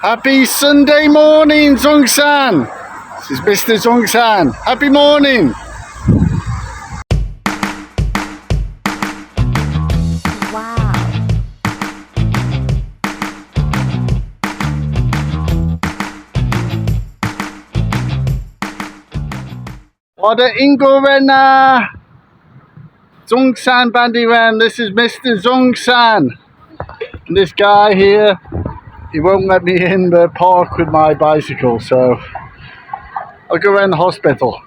Happy Sunday morning, Zongsan. This is Mr. Zongsan. Happy morning. Wow. 我的英国人啊 Zongsan Bandiran, this is Mr. Zongsan. And this guy here, he won't let me in the park with my bicycle, so I'll go around the hospital.